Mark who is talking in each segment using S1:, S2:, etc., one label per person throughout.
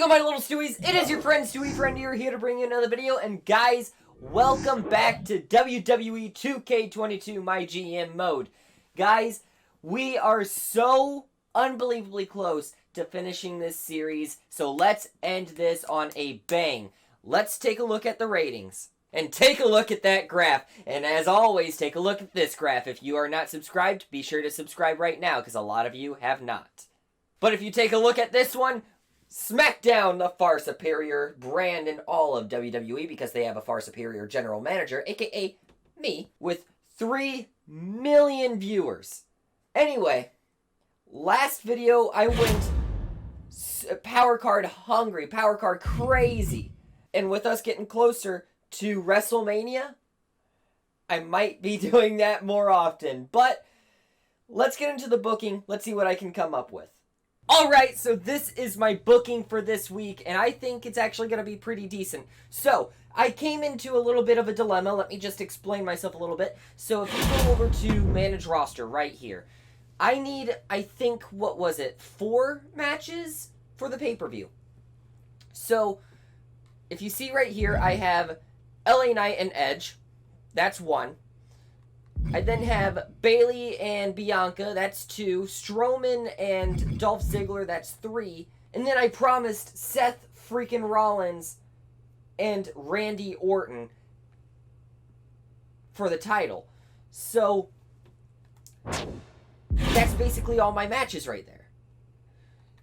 S1: on, my little Stewies? It is your friend StewieFriend here to bring you another video. And guys, welcome back to WWE2K22, my GM mode. Guys, we are so unbelievably close to finishing this series, so let's end this on a bang. Let's take a look at the ratings. And take a look at that graph. And as always, take a look at this graph. If you are not subscribed, be sure to subscribe right now, because a lot of you have not. But if you take a look at this one, SmackDown, the far superior brand in all of WWE, because they have a far superior general manager, aka me, with 3 million viewers. Anyway, last video I went power card hungry, power card crazy. And with us getting closer to WrestleMania, I might be doing that more often. But let's get into the booking. Let's see what I can come up with. Alright, so this is my booking for this week, and I think it's actually going to be pretty decent. So, I came into a little bit of a dilemma. Let me just explain myself a little bit. So, if you go over to Manage Roster right here, I need, I think, what was it, 4 matches for the pay-per-view. So, if you see right here, I have LA Knight and Edge. That's 1. I then have Bayley and Bianca, that's 2. Strowman and Dolph Ziggler, that's 3. And then I promised Seth freaking Rollins and Randy Orton for the title. So, that's basically all my matches right there.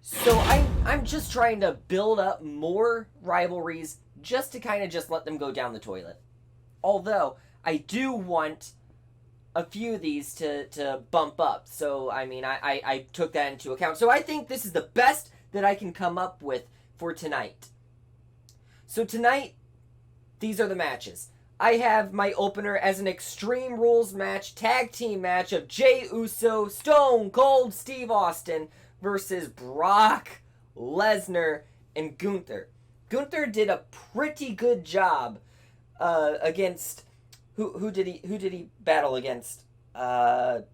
S1: So I'm just trying to build up more rivalries just to kind of just let them go down the toilet. Although, I do want a few of these to bump up. So, I mean, I took that into account. So, I think this is the best that I can come up with for tonight. So, tonight, these are the matches. I have my opener as an Extreme Rules match, tag team match of Jey Uso, Stone Cold Steve Austin versus Brock Lesnar and Gunther. Gunther did a pretty good job against... Who did he battle against? 1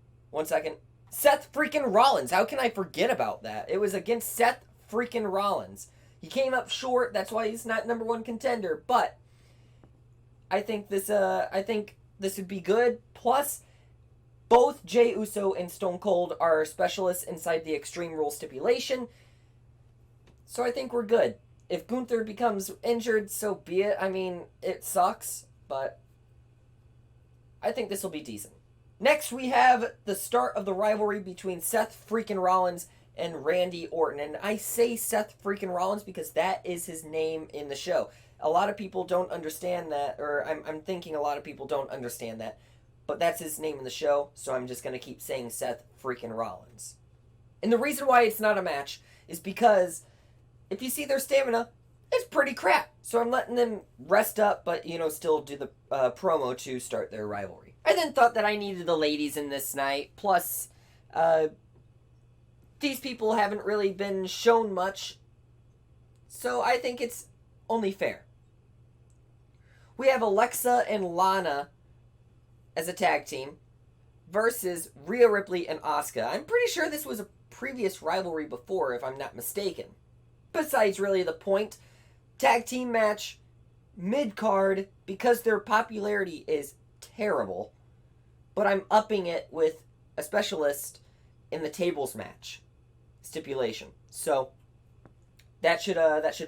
S1: second. Seth freaking Rollins. How can I forget about that? It was against Seth freaking Rollins. He came up short. That's why he's not #1 contender. But I think this would be good. Plus, both Jey Uso and Stone Cold are specialists inside the Extreme Rules stipulation. So I think we're good. If Gunther becomes injured, so be it. I mean, it sucks, but I think this will be decent. Next, we have the start of the rivalry between Seth freaking Rollins and Randy Orton. And I say Seth freaking Rollins because that is his name in the show. A lot of people don't understand that, or I'm thinking a lot of people don't understand that. But that's his name in the show, so I'm just going to keep saying Seth freaking Rollins. And the reason why it's not a match is because if you see their stamina, it's pretty crap. So I'm letting them rest up, but, you know, still do the promo to start their rivalry. I then thought that I needed the ladies in this night. Plus, these people haven't really been shown much. So I think it's only fair. We have Alexa and Lana as a tag team versus Rhea Ripley and Asuka. I'm pretty sure this was a previous rivalry before, if I'm not mistaken. Besides really the point, tag team match, mid-card, because their popularity is terrible. But I'm upping it with a specialist in the tables match stipulation. So that should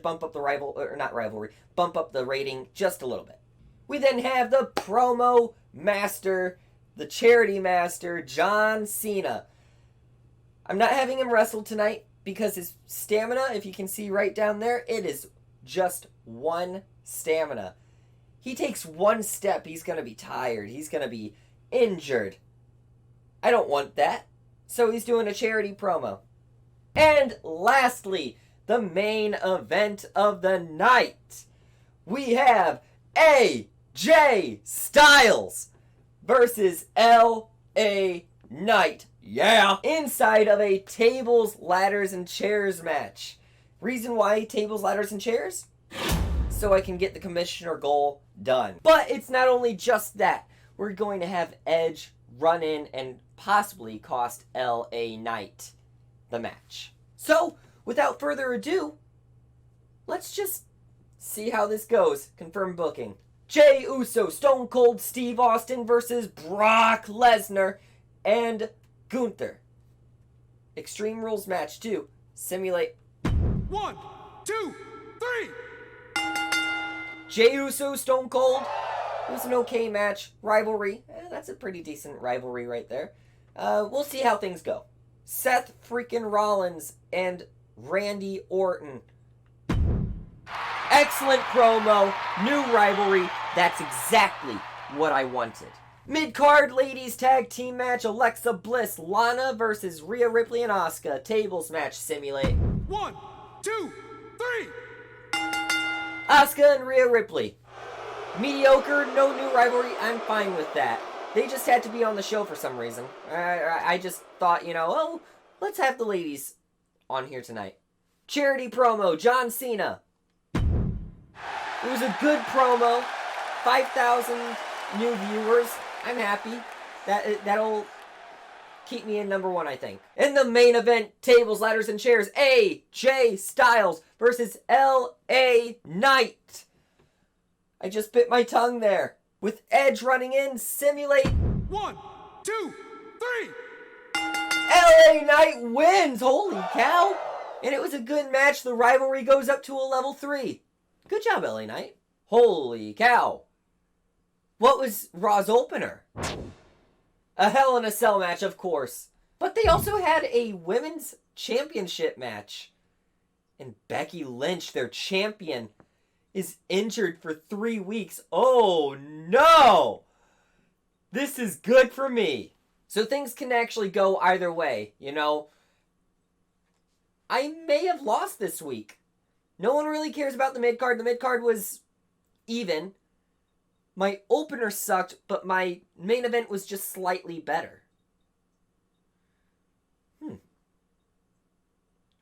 S1: bump up the bump up the rating just a little bit. We then have the promo master, the charity master, John Cena. I'm not having him wrestle tonight because his stamina, if you can see right down there, it is just 1 stamina. He takes 1 step, he's going to be tired. He's going to be injured. I don't want that. So he's doing a charity promo. And lastly, the main event of the night. We have AJ Styles versus LA Knight. Yeah! Inside of a tables, ladders, and chairs match. Reason why tables, ladders, and chairs? So I can get the commissioner goal done. But it's not only just that. We're going to have Edge run in and possibly cost LA Knight the match. So, without further ado, let's just see how this goes. Confirmed booking. Jey Uso, Stone Cold Steve Austin versus Brock Lesnar and Gunther. Extreme Rules match 2. Simulate.
S2: 1, 2, 3.
S1: Jey Uso, Stone Cold. It was an okay match. Rivalry. That's a pretty decent rivalry right there. We'll see how things go. Seth freaking Rollins and Randy Orton. Excellent promo. New rivalry. That's exactly what I wanted. Mid-card ladies tag team match. Alexa Bliss, Lana versus Rhea Ripley and Asuka. Tables match. Simulate.
S2: 1, 2, 3.
S1: Asuka and Rhea Ripley. Mediocre, no new rivalry. I'm fine with that. They just had to be on the show for some reason. I just thought, oh, let's have the ladies on here tonight. Charity promo, John Cena. It was a good promo. 5,000 new viewers. I'm happy. That'll keep me in #1, I think. In the main event, tables, ladders, and chairs, AJ Styles versus LA Knight. I just bit my tongue there. With Edge running in, simulate.
S2: 1, 2, 3.
S1: LA Knight wins. Holy cow. And it was a good match. The rivalry goes up to a level 3. Good job, LA Knight. Holy cow. What was Raw's opener? A Hell in a Cell match, of course. But they also had a women's championship match. And Becky Lynch, their champion, is injured for 3 weeks. Oh no! This is good for me. So things can actually go either way, I may have lost this week. No one really cares about the mid-card. The mid-card was even. My opener sucked, but my main event was just slightly better.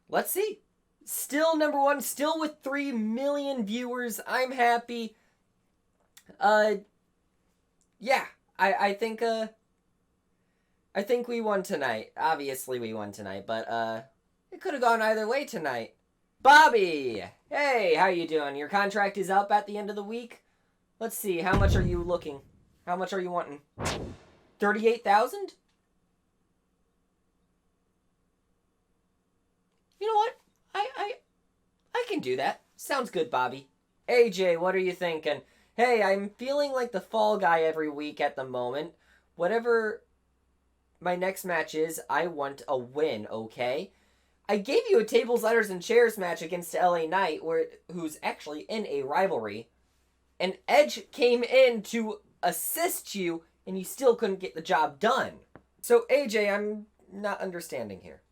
S1: Let's see. Still #1, still with 3 million viewers. I'm happy. Yeah, I think we won tonight. Obviously we won tonight, but it could have gone either way tonight. Bobby! Hey, how you doing? Your contract is up at the end of the week. Let's see, how much are you looking? How much are you wanting? 38,000? You know what? I can do that. Sounds good, Bobby. AJ, what are you thinking? Hey, I'm feeling like the fall guy every week at the moment. Whatever my next match is, I want a win, okay? I gave you a tables, ladders, and chairs match against LA Knight, who's actually in a rivalry. And Edge came in to assist you, and you still couldn't get the job done. So, AJ, I'm not understanding here.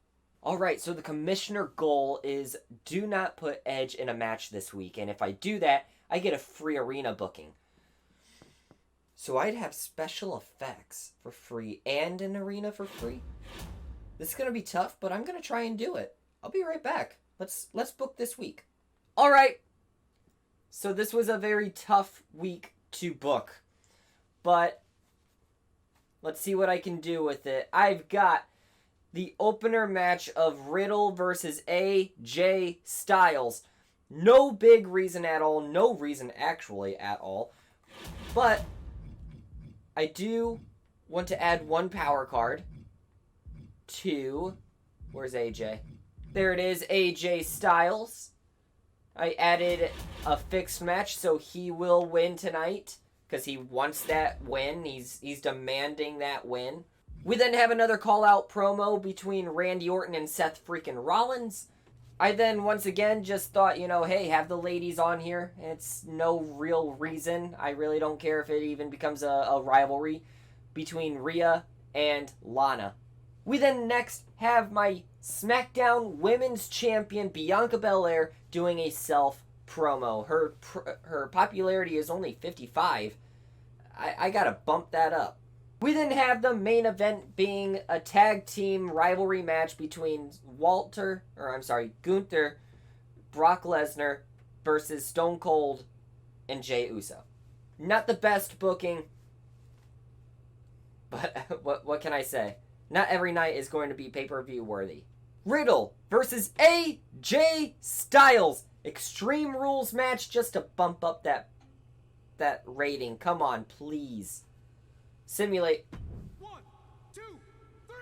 S1: Alright, so the commissioner goal is do not put Edge in a match this week. And if I do that, I get a free arena booking. So I'd have special effects for free and an arena for free. This is going to be tough, but I'm going to try and do it. I'll be right back. Let's book this week. Alright. So this was a very tough week to book. But let's see what I can do with it. I've got the opener match of Riddle versus AJ Styles. No big reason at all. No reason actually at all. But I do want to add one power card to... Where's AJ? There it is, AJ Styles. I added a fixed match, so he will win tonight. Because he wants that win. He's demanding that win. We then have another call-out promo between Randy Orton and Seth freaking Rollins. I then, once again, just thought, hey, have the ladies on here. It's no real reason. I really don't care if it even becomes a rivalry between Rhea and Lana. We then next have my SmackDown Women's Champion, Bianca Belair, doing a self-promo. Her popularity is only 55. I gotta bump that up. We then have the main event being a tag team rivalry match between Gunther, Brock Lesnar versus Stone Cold and Jey Uso. Not the best booking, but what can I say? Not every night is going to be pay-per-view worthy. Riddle versus AJ Styles Extreme Rules match just to bump up that rating. Come on, please. Simulate.
S2: 1, 2, 3.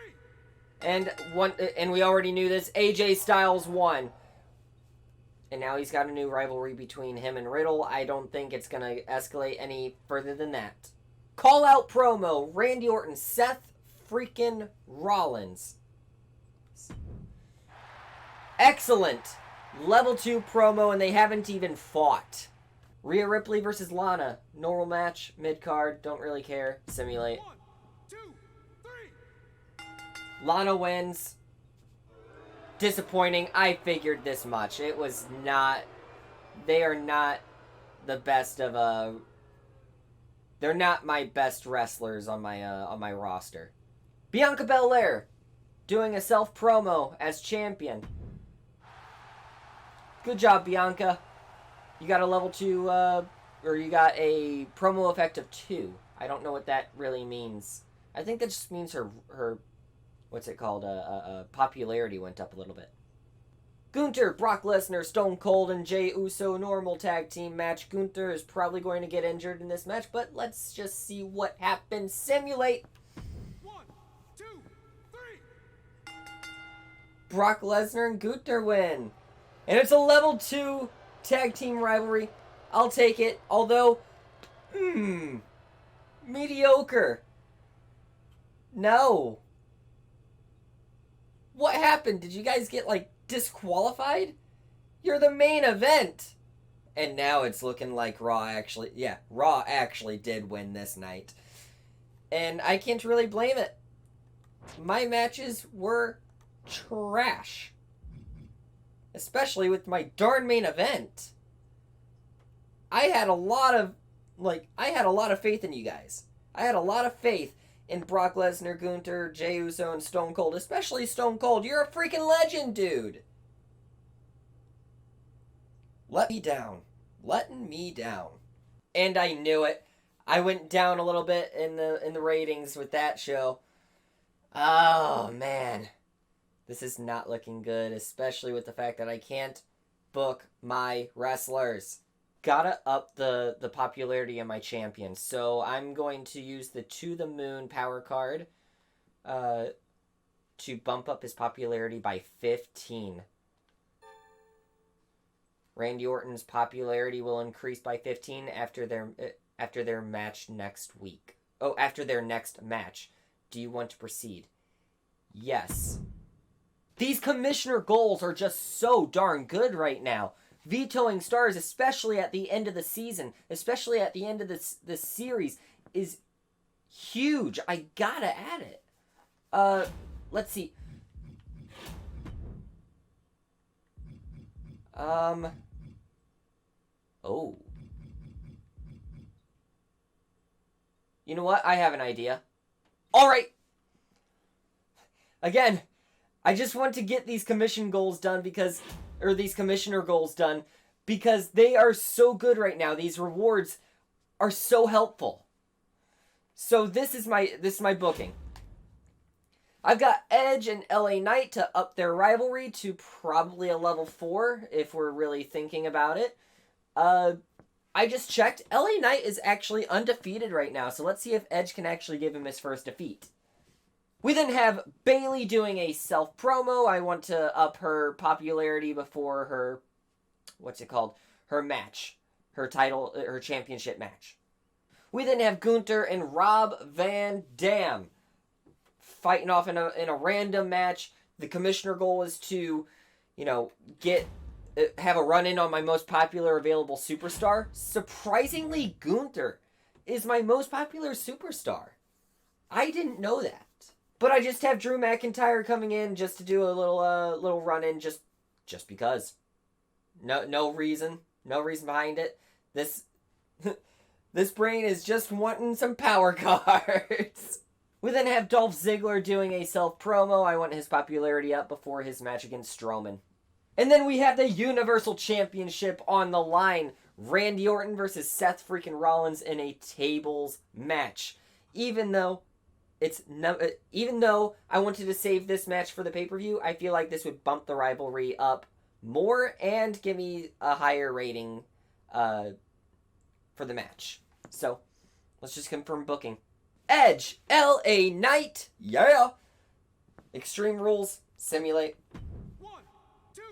S1: And we already knew this. AJ Styles won. And now he's got a new rivalry between him and Riddle. I don't think it's going to escalate any further than that. Call out promo. Randy Orton, Seth freaking Rollins. Excellent. Level 2 promo, and they haven't even fought. Rhea Ripley versus Lana. Normal match, mid-card, don't really care. Simulate.
S2: 1, 2, 3.
S1: Lana wins. Disappointing. I figured this much. It was not... They are not the best of... They're not my best wrestlers on my roster. Bianca Belair doing a self-promo as champion. Good job, Bianca. You got a level 2, or you got a promo effect of 2. I don't know what that really means. I think that just means her what's it called, popularity went up a little bit. Gunther, Brock Lesnar, Stone Cold, and Jey Uso normal tag team match. Gunther is probably going to get injured in this match, but let's just see what happens. Simulate.
S2: 1, 2, 3.
S1: Brock Lesnar and Gunther win. And it's a level 2 tag team rivalry. I'll take it. Although, mediocre. No. What happened? Did you guys get, disqualified? You're the main event. And now it's looking like Raw actually did win this night. And I can't really blame it. My matches were trash. Especially with my darn main event. I had a lot of faith in you guys. I had a lot of faith in Brock Lesnar, Gunther, Jey Uso, and Stone Cold. Especially Stone Cold. You're a freaking legend, dude. Let me down. Letting me down. And I knew it. I went down a little bit in the ratings with that show. Oh, man. This is not looking good, especially with the fact that I can't book my wrestlers. Gotta up the popularity of my champion. So I'm going to use the To The Moon power card to bump up his popularity by 15. Randy Orton's popularity will increase by 15 after their match next week. Oh, after their next match. Do you want to proceed? Yes. These commissioner goals are just so darn good right now. Vetoing stars, especially at the end of the season, especially at the end of this series, is huge. I gotta add it. Let's see. Oh. You know what? I have an idea. Alright! Again, I just want to get these commissioner goals done because they are so good right now. These rewards are so helpful. So this is my booking. I've got Edge and LA Knight to up their rivalry to probably a level 4 if we're really thinking about it. I just checked. LA Knight is actually undefeated right now, so let's see if Edge can actually give him his first defeat. We then have Bayley doing a self-promo. I want to up her popularity before her, her match. Her championship match. We then have Gunther and Rob Van Dam fighting off in a random match. The commissioner goal is to, have a run-in on my most popular available superstar. Surprisingly, Gunther is my most popular superstar. I didn't know that. But I just have Drew McIntyre coming in just to do a little run-in just because. No reason. No reason behind it. This brain is just wanting some power cards. We then have Dolph Ziggler doing a self-promo. I want his popularity up before his match against Strowman. And then we have the Universal Championship on the line. Randy Orton versus Seth freaking Rollins in a tables match. Even though I wanted to save this match for the pay-per-view, I feel like this would bump the rivalry up more and give me a higher rating for the match. So, let's just confirm booking. Edge, LA Knight, yeah! Extreme Rules, simulate.
S2: 1, 2,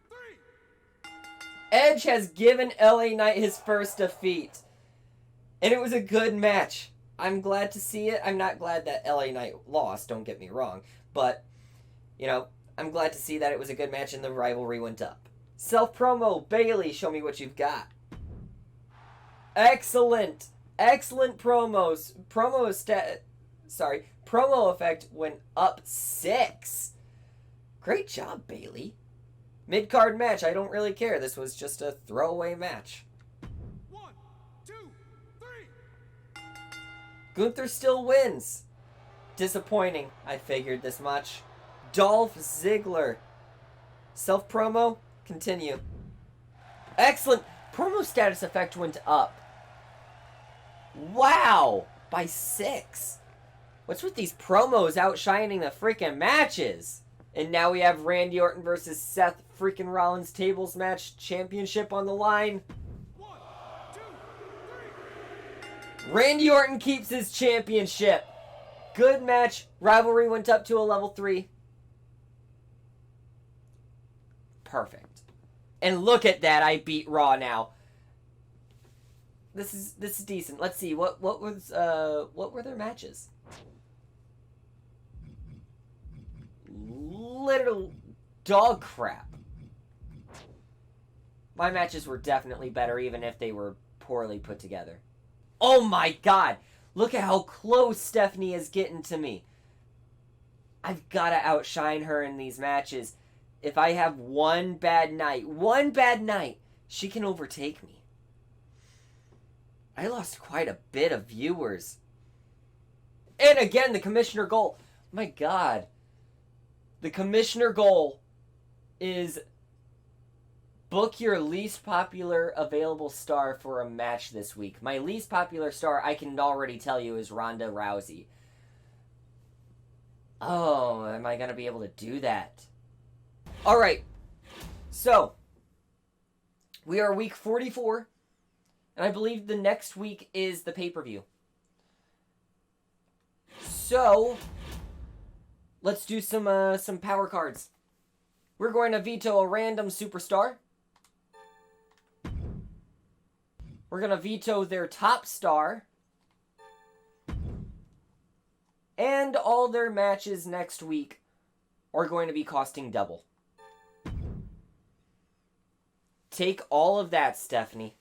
S2: 3.
S1: Edge has given LA Knight his first defeat. And it was a good match. I'm glad to see it. I'm not glad that LA Knight lost, don't get me wrong. But, you know, I'm glad to see that it was a good match and the rivalry went up. Self-promo, Bailey, show me what you've got. Excellent. Excellent promos. Promo effect went up 6. Great job, Bailey. Mid-card match, I don't really care. This was just a throwaway match.
S2: 1, 2, 3.
S1: Gunther still wins. Disappointing. I figured this much. Dolph Ziggler. Self-promo, continue. Excellent. Promo status effect went up. Wow! By 6. What's with these promos outshining the freaking matches? And now we have Randy Orton versus Seth freaking Rollins tables match championship on the line.
S2: 1, 2, 3.
S1: Randy Orton keeps his championship. Good match. Rivalry went up to a level 3. Perfect. And look at that, I beat Raw now. This is decent. Let's see what were their matches. Literal dog crap. My matches were definitely better, even if they were poorly put together. Oh my god! Look at how close Stephanie is getting to me. I've got to outshine her in these matches. If I have one bad night, she can overtake me. I lost quite a bit of viewers. And again, the commissioner goal. My god. The commissioner goal is book your least popular available star for a match this week. My least popular star, I can already tell you, is Ronda Rousey. Oh, am I going to be able to do that? Alright. So, we are week 44. And I believe the next week is the pay-per-view. So, let's do some power cards. We're going to veto a random superstar. We're going to veto their top star. And all their matches next week are going to be costing double. Take all of that, Stephanie.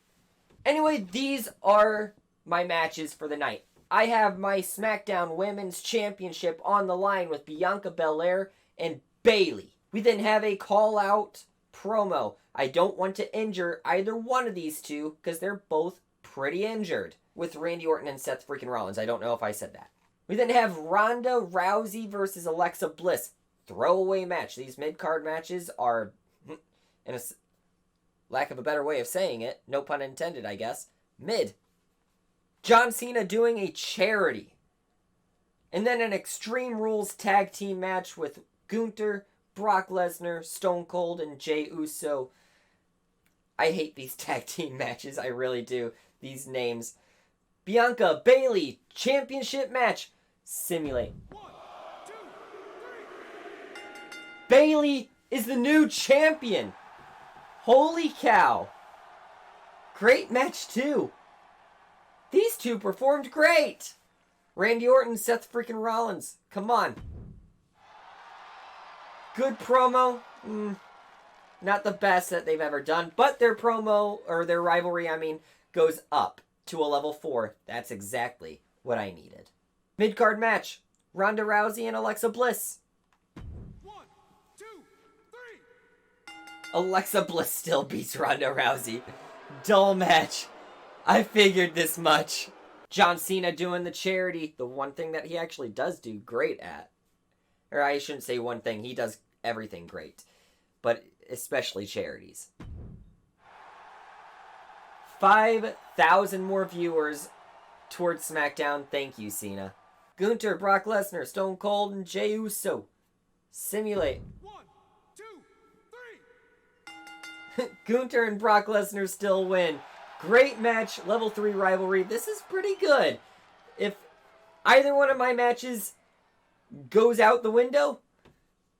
S1: Anyway, these are my matches for the night. I have my SmackDown Women's Championship on the line with Bianca Belair and Bayley. We then have a call-out promo. I don't want to injure either one of these two because they're both pretty injured. With Randy Orton and Seth freaking Rollins. I don't know if I said that. We then have Ronda Rousey versus Alexa Bliss. Throwaway match. These mid-card matches are, in a lack of a better way of saying it, no pun intended, I guess, mid. John Cena doing a charity. And then an Extreme Rules tag team match with Gunther, Brock Lesnar, Stone Cold, and Jey Uso. I hate these tag team matches, I really do. These names. Bianca, Bayley, championship match. Simulate.
S2: 1, 2, 3.
S1: Bayley is the new champion. Holy cow. Great match too. These two performed great. Randy Orton, Seth freaking Rollins. Come on. Good promo. Not the best that they've ever done, but their promo, or their rivalry, goes up to a level 4. That's exactly what I needed. Mid-card match. Ronda Rousey and Alexa Bliss.
S2: 1, 2, 3.
S1: Alexa Bliss still beats Ronda Rousey. Dull match. I figured this much. John Cena doing the charity. The one thing that he actually does do great at. Or I shouldn't say one thing. He does everything great. But especially charities. 5,000 more viewers towards SmackDown. Thank you, Cena. Gunther, Brock Lesnar, Stone Cold, and Jey Uso. Simulate.
S2: 1, 2,
S1: Gunther and Brock Lesnar still win. Great match, level 3 rivalry. This is pretty good. If either one of my matches goes out the window,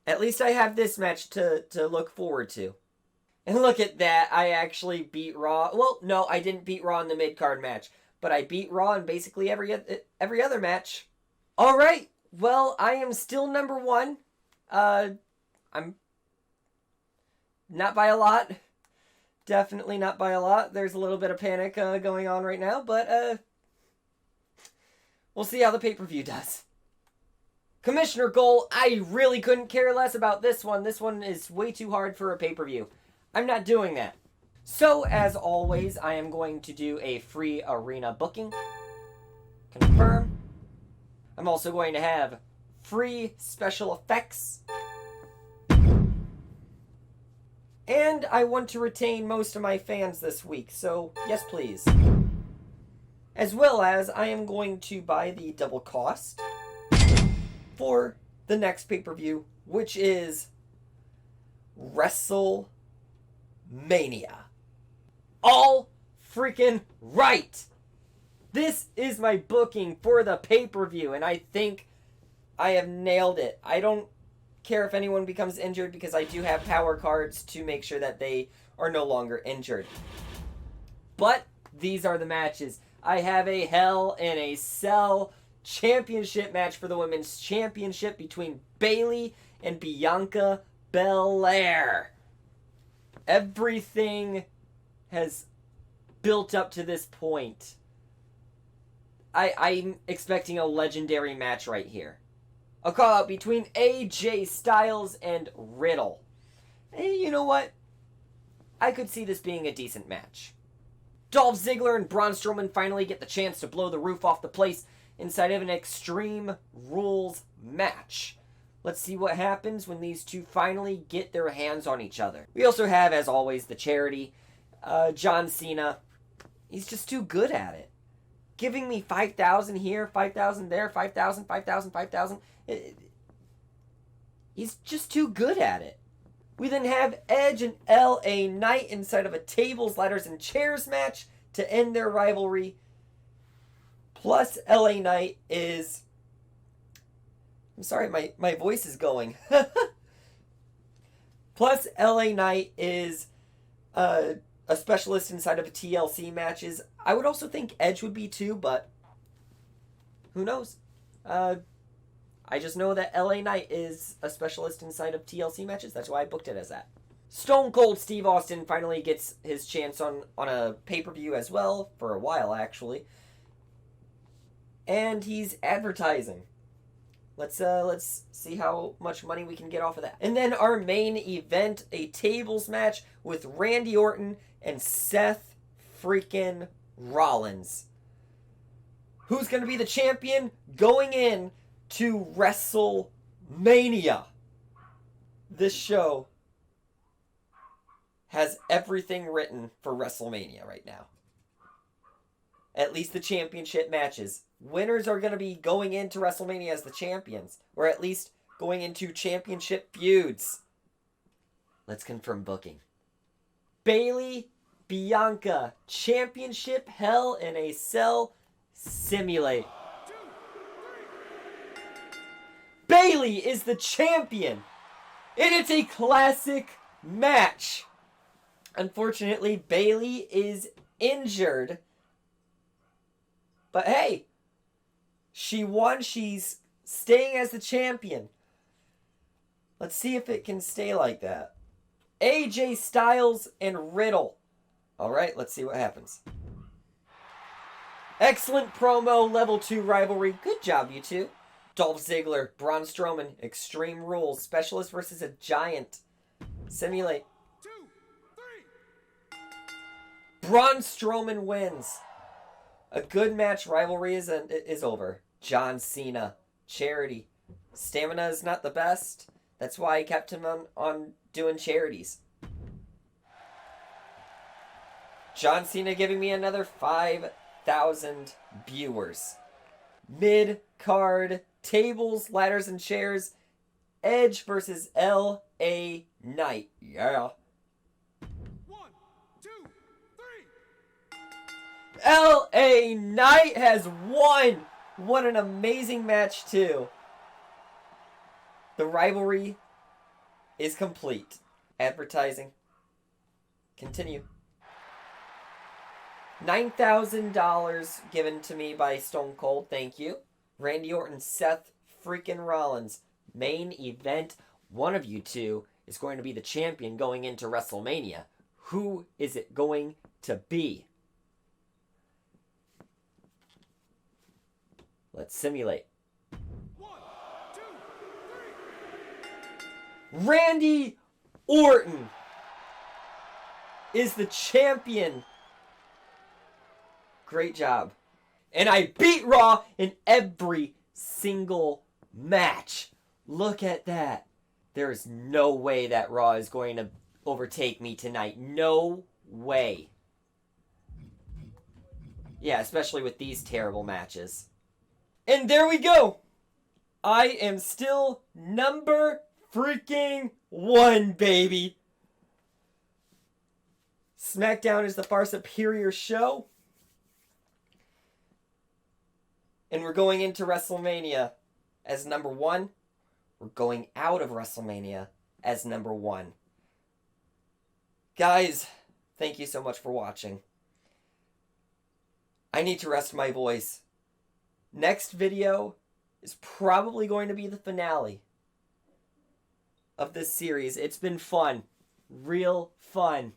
S1: at least I have this match to look forward to. And look at that, I actually beat Raw. Well, no, I didn't beat Raw in the mid-card match, but I beat Raw in basically every other match. Alright, well, I am still number 1. I'm not by a lot. Definitely not by a lot. There's a little bit of panic going on right now, but we'll see how the pay-per-view does. Commissioner Goal, I really couldn't care less about this one. This one is way too hard for a pay-per-view. I'm not doing that. So, as always, I am going to do a free arena booking. Confirm. I'm also going to have free special effects. And I want to retain most of my fans this week, so yes please. As well as I am going to buy the double cost for the next pay-per-view, which is WrestleMania. All freaking right! This is my booking for the pay-per-view, and I think I have nailed it. I don't care if anyone becomes injured because I do have power cards to make sure that they are no longer injured. But these are the matches. I have a Hell in a Cell championship match for the women's championship between Bayley and Bianca Belair. Everything has built up to this point. I'm expecting a legendary match right here. A call out between AJ Styles and Riddle. And you know what? I could see this being a decent match. Dolph Ziggler and Braun Strowman finally get the chance to blow the roof off the place inside of an Extreme Rules match. Let's see what happens when these two finally get their hands on each other. We also have, as always, the charity. John Cena. He's just too good at it. Giving me 5,000 here, 5,000 there, 5,000, 5,000, 5,000. He's just too good at it. We then have Edge and LA Knight inside of a tables, ladders, and chairs match to end their rivalry. Plus, LA Knight is... I'm sorry, my voice is going. Plus, LA Knight is a specialist inside of TLC matches. I would also think Edge would be too, but who knows? I just know that LA Knight is a specialist inside of TLC matches. That's why I booked it as that. Stone Cold Steve Austin finally gets his chance on a pay-per-view as well, for a while actually. And he's advertising. Let's see how much money we can get off of that. And then our main event, a tables match with Randy Orton and Seth freaking Rollins. Who's going to be the champion going in to WrestleMania? This show has everything written for WrestleMania right now. At least the championship matches. Winners are going to be going into WrestleMania as the champions. Or at least going into championship feuds. Let's confirm booking. Bayley, Bianca, championship Hell in a Cell simulate. Bayley is the champion. And it's a classic match. Unfortunately, Bayley is injured. But hey, she won. She's staying as the champion. Let's see if it can stay like that. AJ Styles and Riddle. Alright, let's see what happens. Excellent promo, level 2 rivalry. Good job, you two. Dolph Ziggler, Braun Strowman, Extreme Rules, Specialist versus a Giant. Simulate.
S2: 2, 3.
S1: Braun Strowman wins. A good match, rivalry is over. John Cena, charity. Stamina is not the best. That's why I kept him on doing charities. John Cena giving me another 5,000 viewers. Mid-card, tables, ladders, and chairs. Edge versus LA Knight. Yeah. LA Knight has won. What an amazing match, too. The rivalry is complete. Advertising. Continue. $9,000 given to me by Stone Cold. Thank you. Randy Orton, Seth freaking Rollins. Main event. One of you two is going to be the champion going into WrestleMania. Who is it going to be? Let's simulate.
S2: 1, 2, 3.
S1: Randy Orton is the champion. Great job. And I beat Raw in every single match. Look at that. There is no way that Raw is going to overtake me tonight. No way. Yeah, especially with these terrible matches. And there we go. I am still number freaking 1, baby. SmackDown is the far superior show. And we're going into WrestleMania as number 1. We're going out of WrestleMania as number 1. Guys, thank you so much for watching. I need to rest my voice. Next video is probably going to be the finale of this series. It's been fun. Real fun.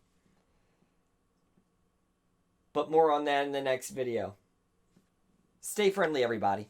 S1: But more on that in the next video. Stay friendly, everybody.